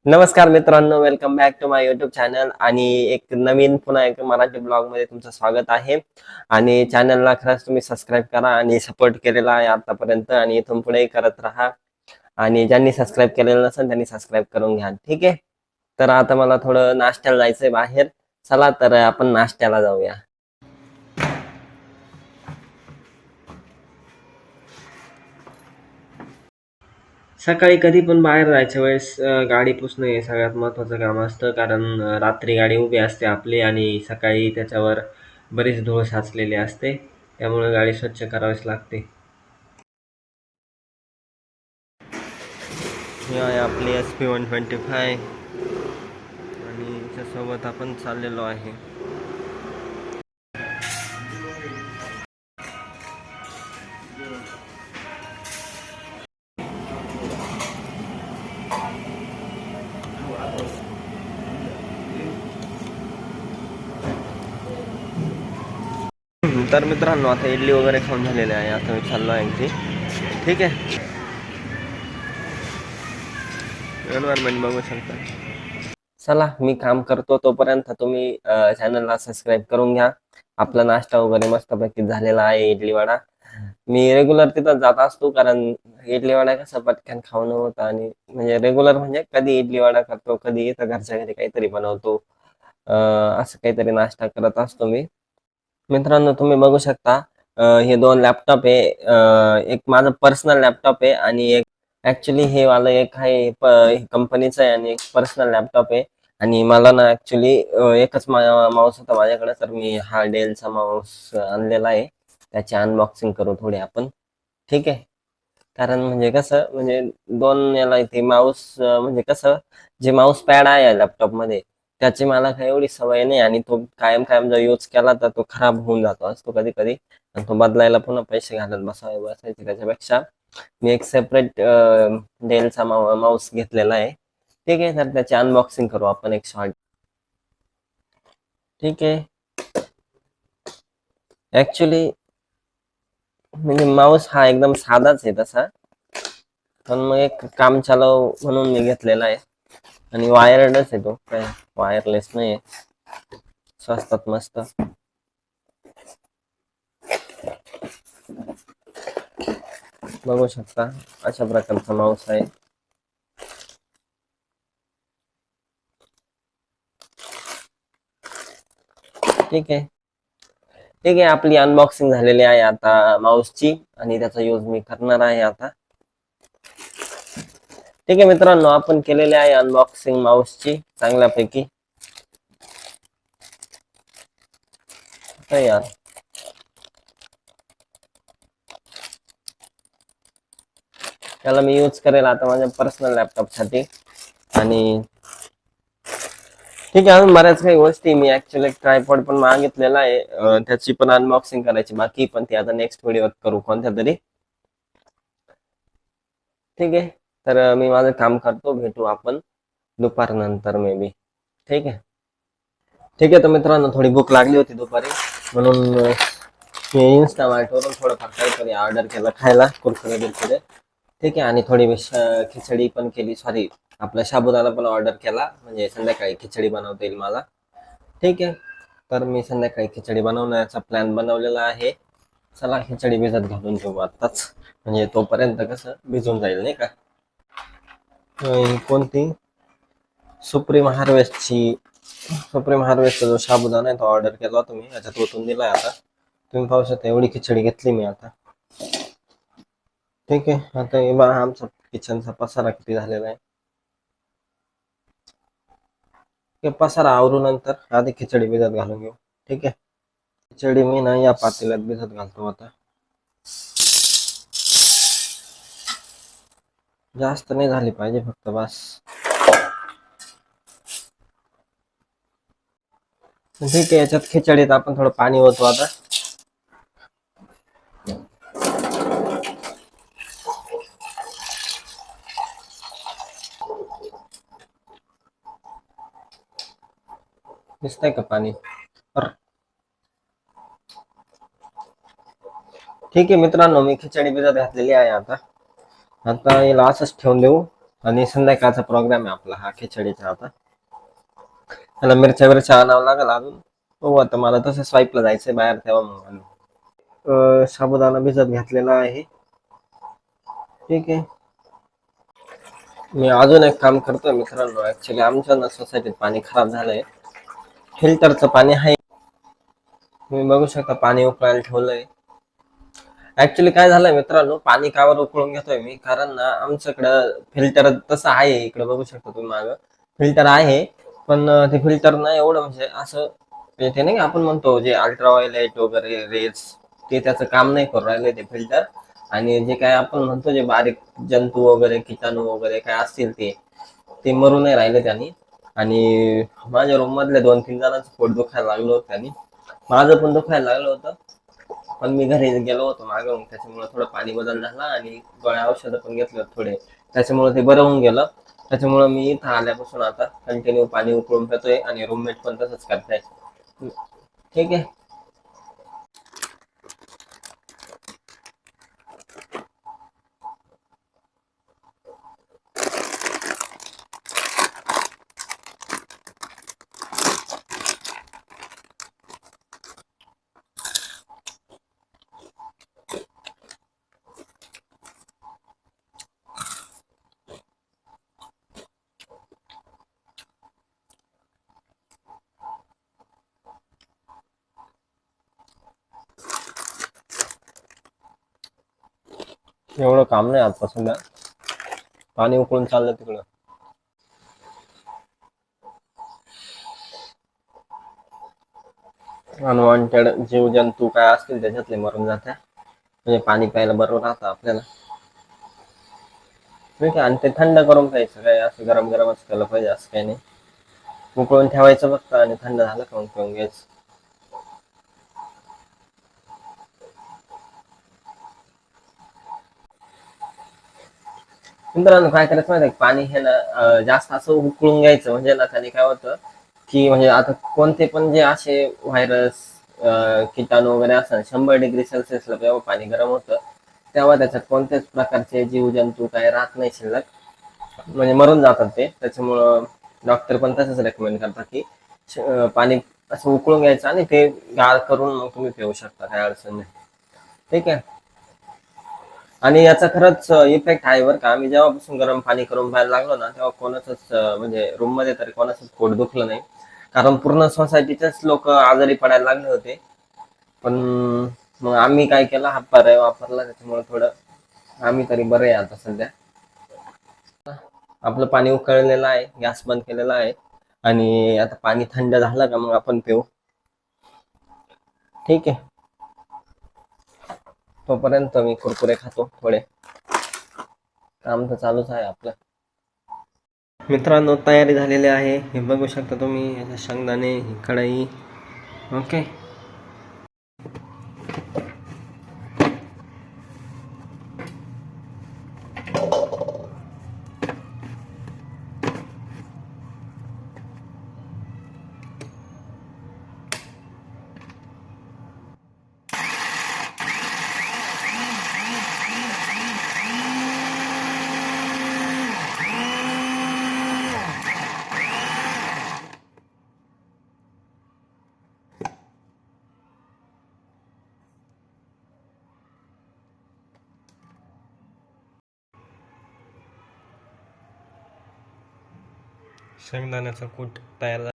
नमस्कार मित्रांनो, welcome back to my YouTube channel आणि एक नवीन पुन्हा एक मराठी ब्लॉग मध्ये तुमचं स्वागत आहे. आणि चॅनलला खरंच तुम्ही सबस्क्राईब करा आणि सपोर्ट केलेला आहे आतापर्यंत आणि इथून पुढेही करत राहा. आणि ज्यांनी सबस्क्राईब केलेलं नसेल त्यांनी सबस्क्राईब करून घ्या, ठीक आहे. तर आता मला थोडं नाश्त्याला जायचंय बाहेर. चला तर आपण नाश्त्याला जाऊया. सकाळी कधी पण बाहेर जायच्या वेळेस गाडी पुसणं हे सगळ्यात महत्त्वाचं काम असतं. कारण रात्री गाडी उभी असते आपली आणि सकाळी त्याच्यावर बरीच धूळ साचलेली असते. त्यामुळे गाडी स्वच्छ करावीच लागते. ही आहे आपली SP 125 आणि त्याच्यासोबत आपण चाललेलो आहे. तर मित्रांनो, आता इडली वगैरे खाऊन झालेले आहे. आता मी चाललो आहे घरी, ठीक आहे. एन्व्हायरमेंट बघू शकता. चला मी काम करतो तोपर्यंत तुम्ही चॅनलला सबस्क्राईब करून घ्या. आपला नाश्ता वगैरे मस्तपैकी झालेला आहे. इडली वडा मी रेग्युलर तिथं जात असतो, कारण इडली वडा कसं पटकन खाऊन होतं. आणि म्हणजे रेग्युलर म्हणजे कधी इडली वडा करतो, कधी इथं घरच्या घरी काहीतरी बनवतो. असं काहीतरी नाश्ता करत असतो मी. मित्रांनो, तुम्ही बघू शकता, हे दोन लॅपटॉप आहे. एक माझं पर्सनल लॅपटॉप आहे आणि एक ऍक्च्युली हे वाला एक आहे कंपनीचं आहे आणि एक पर्सनल लॅपटॉप आहे. आणि मला ना ऍक्च्युली एकच माऊस होता माझ्याकडे, तर मी हा डेलचा माऊस आणलेला आहे. त्याची अनबॉक्सिंग करू थोडी आपण, ठीक आहे. कारण म्हणजे कसं, म्हणजे दोन याला इथे माऊस, म्हणजे कसं, जे माऊस पॅड आहे लॅपटॉप मध्ये त्याची मला काही एवढी सवय नाही. आणि तो कायम कायम जर यूज केला तर तो खराब होऊन जातो असतो कधी कधी. आणि तो बदलायला पुन्हा पैसे घालत बसायचे त्याच्यापेक्षा मी एक सेपरेट डेलचा माऊस घेतलेला आहे, ठीक आहे. तर त्याची अनबॉक्सिंग करू आपण एक शॉर्ट, ठीक आहे. ऍक्च्युली म्हणजे माऊस हा एकदम साधाच आहे तसा, पण मग एक काम चालव म्हणून मी घेतलेला आहे. आणि वायर्डच आहे तो, काय वायरलेस नाही आहे. स्वस्तात मस्त बघू शकता, अशा प्रकारचा माऊस आहे, ठीक आहे. ठीक आहे, आपली अनबॉक्सिंग झालेली आहे आता माऊसची आणि त्याचा यूज मी करणार आहे आता. ठीक आहे मित्रांनो, आपण केलेली आहे अनबॉक्सिंग माऊसची चांगल्यापैकी. यार, त्याला मी यूज करेल आता माझ्या पर्सनल लॅपटॉप साठी. आणि ठीक आहे, अजून बऱ्याच काही गोष्टी मी ऍक्च्युअली ट्रायपॉड पण मागितलेला आहे, त्याची पण अनबॉक्सिंग करायची बाकी, पण ती आता नेक्स्ट व्हिडिओ करू कोणत्या तरी, ठीक आहे. तर मी माझं काम करतो, भेटू आपण दुपारनंतर मे बी, ठीक आहे. ठीक आहे, तर मित्रांनो थोडी भूक लागली होती दुपारी, म्हणून मी इन्स्टामार्टवरून थोडंफार काहीतरी ऑर्डर केलं खायला, कुरकुरे बिरकुरे, ठीक आहे. आणि थोडी खिचडी पण केली, सॉरी आपला साबुदाणा पण ऑर्डर केला, म्हणजे संध्याकाळी खिचडी बनवता येईल मला, ठीक आहे. तर मी संध्याकाळी खिचडी बनवण्याचा प्लॅन बनवलेला आहे. चला खिचडी भिजत घालून ठेवू आत्ताच, म्हणजे तोपर्यंत कसं भिजून जाईल नाही का. कोणती सुप्रीम हार्वेस्टचा जो साबुदाणा आहे तो ऑर्डर केला होता मी, याच्यात ओतून दिलाय आता. तुम्ही पाहू शकता एवढी खिचडी घेतली मी आता, ठीक आहे. आता हे बघा आमचा किचनचा पसारा किती झालेला आहे. हे पसारा आवरू नंतर आधी खिचडी भिजत घालून घेऊ, ठीक आहे. खिचडी मी ना या पातेल्यात भिजत घालतो आता. जास्त नाही झाली पाहिजे, फक्त बस, ठीक आहे. याच्यात खिचडीत आपण थोडं पाणी ओतू आता. दिसतंय का पाणी? ठीक आहे मित्रांनो, मी खिचडी भिजत घातलेली आहे आता. आता याला असंच ठेवून देऊ आणि संध्याकाळचा प्रोग्राम आहे आपला हा खिचडीचा. आता त्याला मिरच्या मिरच्या आणावं लागेल अजून. हो, आता मला तसं स्वाईपला जायचंय बाहेर, तेव्हा मग आणू. साबुदाणा भिजत घातलेला आहे. ठीक आहे. मी अजून एक काम करतोय मित्रांनो. ऍक्च्युली आमच्या ना सोसायटीत पाणी खराब झालंय. फिल्टरचं पाणी आहे. तुम्ही बघू शकता पाणी उकळायला ठेवलंय. ऍक्च्युली काय झालंय मित्रांनो, पाणी कावर उकळून घेतोय मी, कारण ना आमच्याकडं फिल्टर तसं आहे. इकडे बघू शकता तुम्ही मागं फिल्टर आहे. पण ते फिल्टर ना एवढं म्हणजे असं ते नाही का आपण म्हणतो जे अल्ट्राव्हायोलेट वगैरे रेज, ते त्याचं काम नाही करू राहिले ते फिल्टर. आणि जे काय आपण म्हणतो जे बारीक जंतू वगैरे किटाणू वगैरे काय असतील ते मरू नाही राहिले त्यांनी. आणि माझ्या रूम मधल्या 2-3 जणांचं पोट दुखायला लागलं होतं त्यांनी. माझं पण दुखायला लागलं होतं. पण मी घरी गेलो होतो मागं, मग त्याच्यामुळे थोडं पाणी बदल झाला आणि गोळ्या औषधं पण घेतले होते थोडे. त्याच्यामुळे ते बरं होऊन गेलं. त्याच्यामुळे मी इथं आल्यापासून आता कंटिन्यू पाणी उकळून पितोय आणि रूममेट पण तसंच करताय. ठीक आहे. एवढं काम नाही आता सध्या. पाणी उकळून चाललं तिकडं. अनवॉन्टेड जीव जंतू काय असतील त्याच्यातले मरून जात्या. म्हणजे पाणी प्यायला बरोबर राहतं आपल्याला. ठीक आहे. आणि ते थंड करून प्यायचं, काय असं गरम गरमच केलं पाहिजे असं काही नाही. उकळून ठेवायचं फक्त आणि थंड झालं का मग पिऊन घ्यायचं. मित्रांनो काय करायचं माहिती आहे, पाणी हे ना जास्त असं उकळून घ्यायचं, म्हणजे ना त्याने काय होतं की म्हणजे आता कोणते पण जे असे व्हायरस किटाणू वगैरे असतात 100 डिग्री सेल्सिअसला जेव्हा पाणी गरम होतं, तेव्हा त्याच्यात कोणत्याच प्रकारचे जीवजंतू काही राहत नाही शिल्लक. म्हणजे मरून जातात ते. त्याच्यामुळं डॉक्टर पण तसंच रेकमेंड करतात की पाणी असं उकळून घ्यायचं आणि ते गार करून मग तुम्ही पिऊ शकता, काही अडचण नाही. ठीक आहे. आणि याचा खरंच इफेक्ट आहे बरं का. आम्ही जेव्हापासून गरम पाणी करून प्यायला लागलो ना, तेव्हा कोणाचंच म्हणजे रूम मध्ये तरी कोणाचंच पोट दुखलं नाही. कारण पूर्ण सोसायटीचेच लोक आजारी पडायला लागले होते. पण मग आम्ही काय केलं, हा पर्याय वापरला. त्याच्यामुळे थोडं आम्ही तरी बरं आहे आता सध्या. आपलं पाणी उकळलेलं आहे, गॅस बंद केलेला आहे. आणि आता पाणी थंड झालं का मग आपण पिऊ. ठीक आहे. तोपर्यंत मी कुरकुरे खातो थोडे. काम तर चालूच आहे आपलं. मित्रांनो तयारी झालेली आहे, हे बघू शकता तुम्ही. याचे शेंगदाणे, ही कढई. ओके. शेंगदाण्याचा कूट तयार झाला.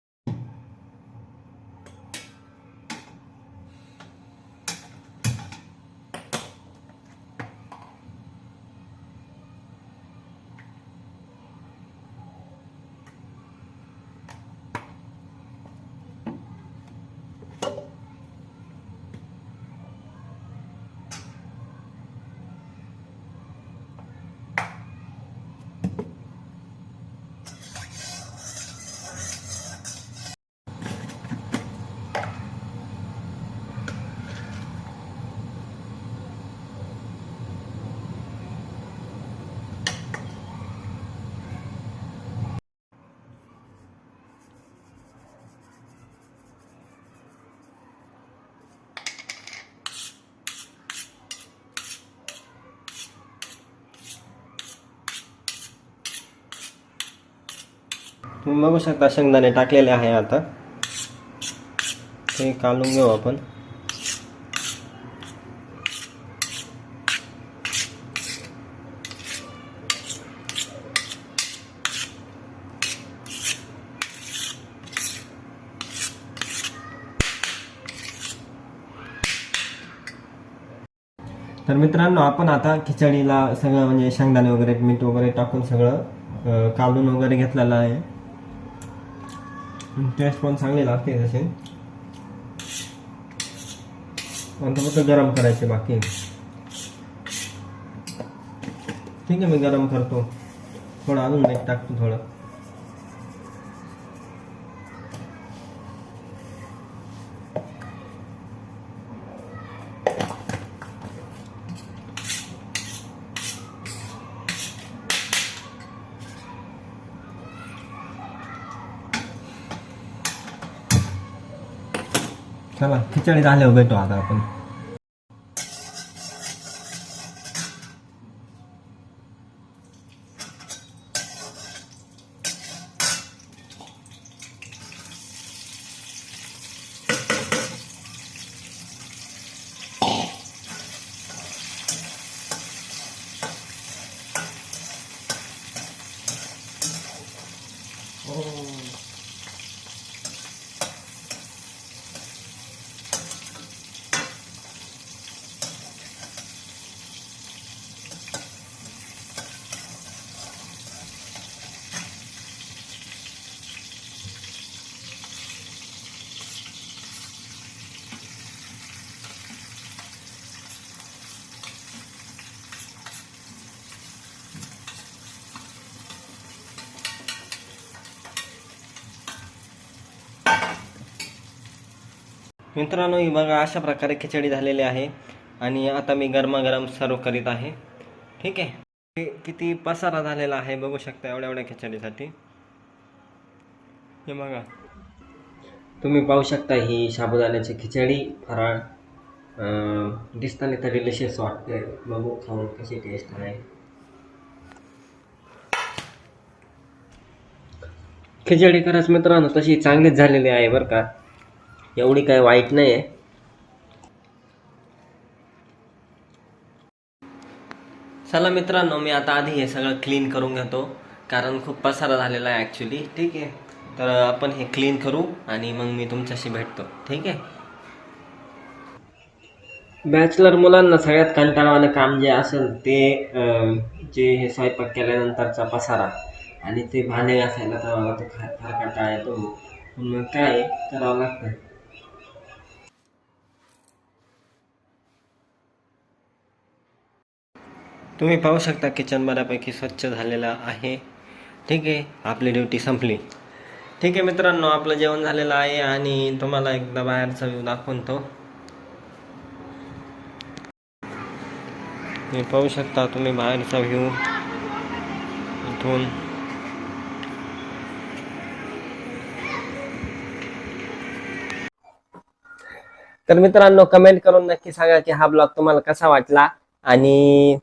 तुम्ही बघू शकता शेंगदाणे टाकलेले आहे. आता ते काढून घेऊ आपण. तर मित्रांनो, आपण आता खिचडीला सगळं म्हणजे शेंगदाणे वगैरे मीठ वगैरे टाकून सगळं काढून वगैरे घेतलेलं आहे. टेस्ट पण चांगली लागते तसे. आता फक्त गरम करायचे बाकी. ठीक आहे, मी गरम करतो. थोडं अजून मीठ टाकतो थोडं. चला, खिचडी झाल्यावर भेटू आता आपण. मित्रांनो, ही बघा अशा प्रकारे खिचडी झालेली आहे आणि आता मी गरमागरम सर्व करीत आहे. ठीक आहे. किती पसारा झालेला आहे बघू शकता एवढ्या एवढ्या खिचडीसाठी. हे बघा, तुम्ही पाहू शकता ही साबुदाण्याची खिचडी फराळ. दिसताना तर डिलिशियस वाटते. बघू खाऊन कशी टेस्ट आहे. खिचडी खरंच मित्रांनो तशी चांगलीच झालेली आहे बरं का, एवढी काय वाईट नाही आहे. चला मित्रांनो, मी आता आधी हे सगळं क्लीन करून घेतो कारण खूप पसारा झालेला आहे ॲक्च्युली. ठीक आहे, तर आपण हे क्लीन करू आणि मग मी तुमच्याशी भेटतो. ठीक आहे. बॅचलर मुलांना सगळ्यात कंटाळवाणं काम जे असेल ते जे हे स्वयंपाक केल्यानंतरचा पसारा आणि ते भांडे घासायला तर मला तो फार कंटाळा येतो. मग काय करावं लागतं. तुम्ही पाहू शकता किचन बऱ्यापैकी स्वच्छ झालेलं आहे. ठीक आहे, आपली ड्युटी संपली. ठीक आहे मित्रांनो, आपलं जेवण झालेलं आहे आणि तुम्हाला एकदा बाहेरचा व्ह्यू दाखवतो. तुम्ही पाहू शकता तुम्ही बाहेरचा व्ह्यू इथून. तर मित्रांनो, कमेंट करून नक्की सांगा की हा ब्लॉग तुम्हाला कसा वाटला आणि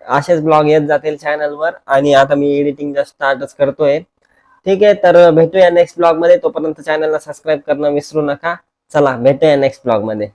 असेच ब्लॉग येत जातील चॅनलवर. आणि आता मी एडिटिंग जस्ट स्टार्टच करतोय. ठीक आहे, तर भेटूया नेक्स्ट ब्लॉग मध्ये. तोपर्यंत चॅनलला सबस्क्राईब करणं विसरू नका. चला, भेटूया नेक्स्ट ब्लॉग मध्ये.